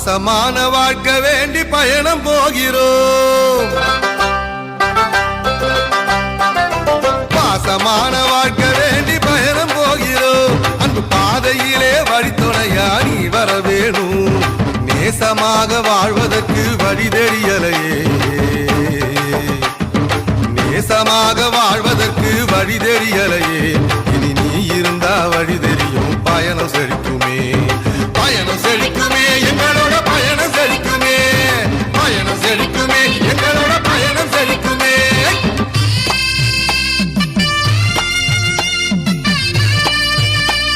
பாசமான வாழ்க்கை வேண்டி பயணம் போகிறோம். பாசமான வாழ்க்கை வேண்டி பயணம் போகிறோம். அன்பு பாதையிலே வழித்துணையா நீ வர வேணும். நேசமாக வாழ்வதற்கு வழி தெரியலையே, நேசமாக வாழ்வதற்கு வழி தெரியலையே. இனி நீ இருந்தா வழி தெரியும், பயணம் செழிக்கும்.